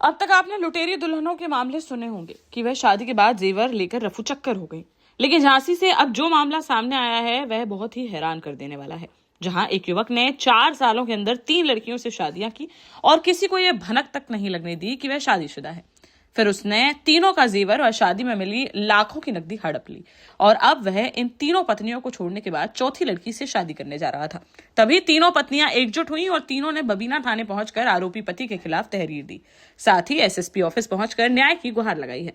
अब तक आपने लुटेरी दुल्हनों के मामले सुने होंगे कि वह शादी के बाद जेवर लेकर रफू चक्कर हो गई, लेकिन झांसी से अब जो मामला सामने आया है वह बहुत ही हैरान कर देने वाला है। जहां एक युवक ने 4 सालों के अंदर 3 लड़कियों से शादियां की और किसी को यह भनक तक नहीं लगने दी कि वह शादीशुदा है। फिर उसने तीनों का जेवर और शादी में मिली लाखों की नकदी हड़प ली और अब वह इन तीनों पत्नियों को छोड़ने के बाद चौथी लड़की से शादी करने जा रहा था। तभी तीनों पत्नियां एकजुट हुई और तीनों ने बबीना थाने पहुंचकर आरोपी पति के खिलाफ तहरीर दी। साथ ही एसएसपी ऑफिस पहुंचकर न्याय की गुहार लगाई है।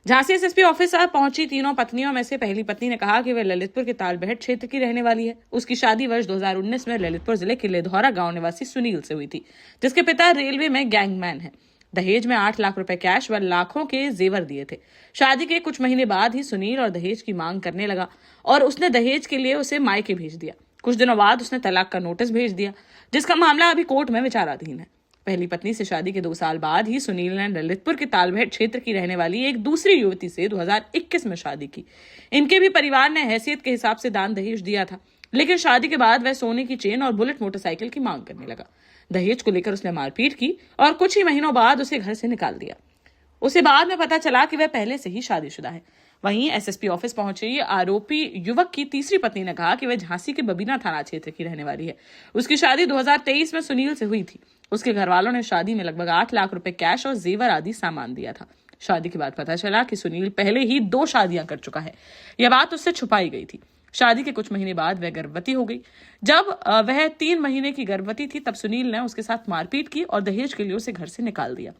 झांसी एसएसपी ऑफिस पहुंची तीनों पत्नियों में से पहली पत्नी ने कहा कि वह ललितपुर के तालबेहट क्षेत्र की रहने वाली है। उसकी शादी वर्ष 2019 में ललितपुर जिले के लेधौरा गांव निवासी सुनील से हुई थी, जिसके पिता रेलवे में गैंगमैन है। दहेज में 8 लाख रुपए कैश व लाखों के जेवर दिए थे। शादी के कुछ महीने बाद ही सुनील और दहेज की मांग करने लगा और उसने दहेज के लिए उसे मायके भेज दिया। कुछ दिनों बाद उसने तलाक का नोटिस भेज दिया, जिसका मामला अभी कोर्ट में विचाराधीन है। पहली पत्नी से शादी के 2 साल बाद ही सुनील ने ललितपुर के तालबेहट क्षेत्र की रहने वाली एक दूसरी युवती से 2021 में शादी की। इनके भी परिवार ने हैसियत के हिसाब से दान दहेज दिया था, लेकिन शादी के बाद वह सोने की चेन और बुलेट मोटरसाइकिल की मांग करने लगा। दहेज को लेकर उसने मारपीट की और कुछ ही महीनों बाद उसे घर से निकाल दिया। उसे बाद में पता चला कि वह पहले से ही शादीशुदा है। वहीं एसएसपी ऑफिस पहुंची आरोपी युवक की तीसरी पत्नी ने कहा कि वह झांसी के बबीना थाना क्षेत्र की रहने वाली है। उसकी शादी 2023 में सुनील से हुई थी। उसके घर वालों ने शादी में लगभग 8 लाख रुपए कैश और जेवर आदि सामान दिया था। शादी के बाद पता चला कि सुनील पहले ही 2 शादियां कर चुका है। यह बात उससे छुपाई गई थी। शादी के कुछ महीने बाद वह गर्भवती हो गई। जब वह 3 महीने की गर्भवती थी तब सुनील ने उसके साथ मारपीट की और दहेज के लिए उसे घर से निकाल दिया।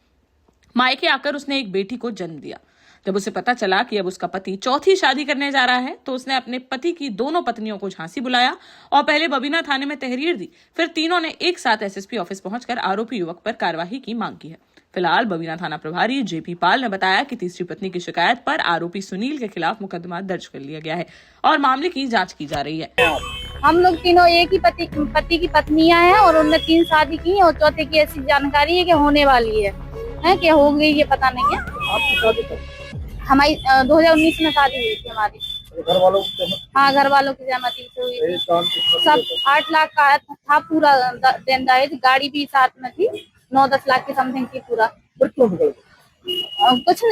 मायके आकर उसने एक बेटी को जन्म दिया। जब उसे पता चला कि अब उसका पति चौथी शादी करने जा रहा है तो उसने अपने पति की दोनों पत्नियों को झांसी बुलाया और पहले बबीना थाने में तहरीर दी। फिर तीनों ने एक साथ एसएसपी ऑफिस पहुंचकर आरोपी युवक पर कार्रवाई की मांग की है। फिलहाल बबीना थाना प्रभारी जेपी पाल ने बताया कि तीसरी पत्नी की शिकायत पर आरोपी सुनील के खिलाफ मुकदमा दर्ज कर लिया गया है और मामले की जांच की जा रही है। हम लोग तीनों एक ही पति की पत्नियां हैं और उनने 3 शादी की है और चौथे की ऐसी जानकारी है कि होने वाली है कि हो गई, ये पता नहीं है। आपकी शादी कब? हमारी 2019 में शादी हुई थी हमारी। घर वालों की सहमति? हाँ, घर वालों की सहमति से हुई थी। सब 8 लाख का था पूरा देन दहेज, गाड़ी भी साथ में थी, 9-10 लाख की समथिंग थी पूरा। कुछ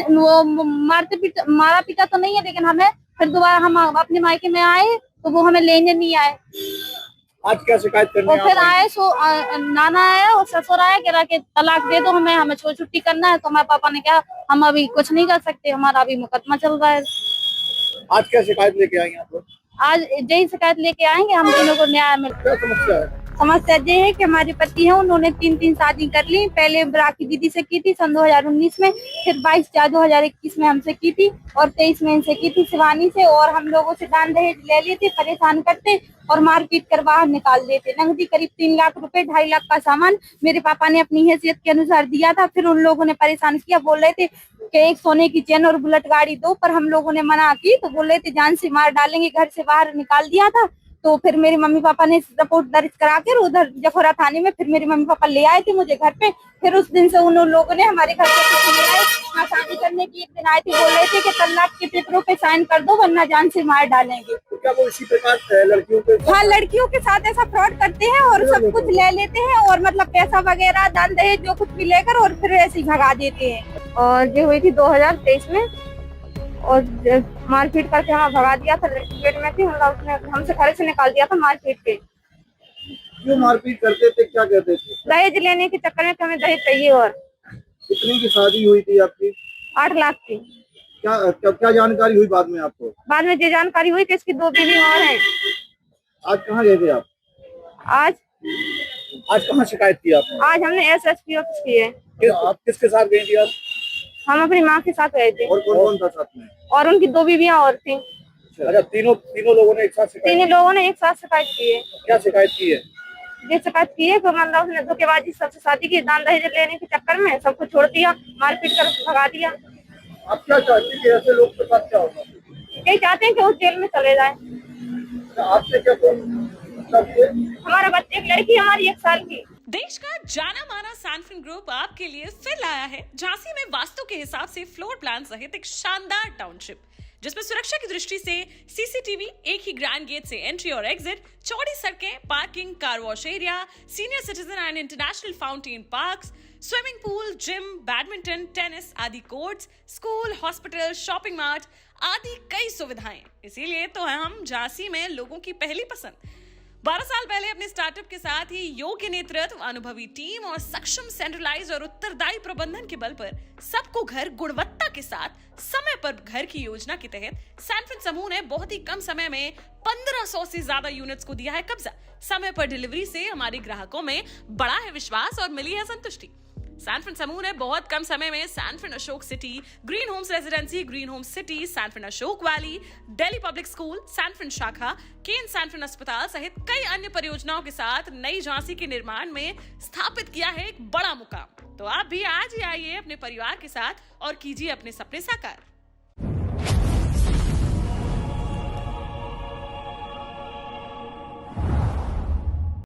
वो मारा पीटा तो नहीं है, लेकिन हमें फिर दोबारा हम अपने मायके में आए तो वो हमें लेने नहीं आए। आज क्या शिकायत करने और फिर आए नाना आया और ससुर आया, कह रहा कि तलाक दे दो, हमें छुट्टी करना है। तो हमारे पापा ने कहा हम अभी कुछ नहीं कर सकते, हमारा अभी मुकदमा चल रहा है। आज क्या शिकायत लेके आई आप लोग? आज यही शिकायत लेके आएंगे, हम तीनों को न्याय मिल। क्या समस्या है? समस्या ये है कि हमारे पति हैं, उन्होंने 3 शादी कर ली। पहले राखी दीदी से की थी सन 2019 में, फिर 22/4/2021 में हमसे की थी और 23 में इनसे की थी शिवानी से। और हम लोगों से दान दहेज ले लेते, परेशान करते और मारपीट कर बाहर निकाल देते। नकदी करीब 3 लाख रुपए, 2.5 लाख का सामान मेरे पापा ने अपनी हैसियत के अनुसार दिया था। फिर उन लोगों ने परेशान किया, बोल रहे थे कि एक सोने की चेन और बुलेट गाड़ी दो, पर हम लोगों ने मना की तो बोल रहे थे जान से मार डालेंगे, घर से बाहर निकाल दिया था। तो फिर मेरे मम्मी पापा ने रिपोर्ट दर्ज करा कर उधर जखोरा थाने में फिर मेरे मम्मी पापा ले आए थे मुझे घर पे। फिर उस दिन से उन लोगों ने हमारे घर पे शादी करने की एक दिन आए थे, बोल रहे थे कि तलाक के पेपरों पे साइन कर दो वरना जान से मार डालेंगे। तो क्या वो इसी प्रकार लड़कियों के? हाँ, लड़कियों के साथ ऐसा फ्रॉड करते हैं और सब कुछ ले लेते हैं और मतलब पैसा वगैरह दान दहेज जो कुछ भी लेकर और फिर ऐसे ही भगा देते हैं। और ये हुई थी 2023 में और मारपीट करके हमें भगा दिया था। लड़की पेट में थी, मतलब उसने हमसे घर से निकाल दिया था मारपीट के। क्यों मारपीट करते थे, क्या कहते थे? दहेज लेने के चक्कर में हमें दहेज चाहिए। और कितने की शादी हुई थी आपकी? 8 लाख की। क्या जानकारी हुई बाद में आपको? बाद में ये जानकारी हुई कि इसकी 2 बीवी और हैं। आज कहाँ गए थे आप? आज कहाँ शिकायत की आपने? आज हमने एसएसपी ऑफिस की है। आप किसके साथ गई थी आप? हम अपनी माँ के साथ गए थे। और कौन था साथ में? और उनकी 2 बीवियां और थी। अच्छा, तीनों लोगों ने एक साथ शिकायत? 3 लोगों ने एक साथ शिकायत की है। क्या शिकायत की है? ये शिकायत की है कि मतलब उसने धोखेबाजी सबसे शादी की, दान दहेज लेने के चक्कर में सबको छोड़ दिया, मारपीट कर भगा दिया। आप क्या चाहते हैं कि ऐसे लोग के साथ क्या होगा? यही चाहते हैं कि वो जेल में चले जाए। आपसे क्या हमारा बच्चे, एक लड़की हमारी 1 साल की। देश का जाना माना सैनफिन ग्रुप आपके लिए फिर लाया है झांसी में वास्तु के हिसाब से फ्लोर प्लान सहित एक शानदार टाउनशिप। जिसमें सुरक्षा की दृष्टि से सीसीटीवी, एक ही ग्रैंड गेट से एंट्री और एग्जिट, चौड़ी सड़कें, parking, car wash area, senior citizen and international fountain parks, swimming pool, gym, badminton, tennis आदि courts, school, hospital, shopping mart आदि कई सुविधाएं। इसीलिए तो हम झांसी में लोगों की पहली पसंद। 12 साल पहले अपने स्टार्टअप के साथ ही योग्य नेतृत्व, अनुभवी टीम और सक्षम सेंट्रलाइज और उत्तरदायी प्रबंधन के बल पर सबको घर गुणवत्ता के साथ समय पर घर की योजना के तहत सैनफिन समूह ने बहुत ही कम समय में 1500 से ज्यादा यूनिट्स को दिया है कब्जा। समय पर डिलीवरी से हमारे ग्राहकों में बड़ा है विश्वास और मिली है संतुष्टि। सैनफिन समूह ने बहुत कम समय में Sanfin Ashok city, green homes residency, green homes city, Sanfin Ashok valley, Delhi public school, Sanfin शाखा, केन सैनफिन अस्पताल सहित कई अन्य परियोजनाओं के साथ नई झांसी के निर्माण में स्थापित किया है एक बड़ा मुकाम। तो आप भी आज ही आइए अपने परिवार के साथ और कीजिए अपने सपने साकार।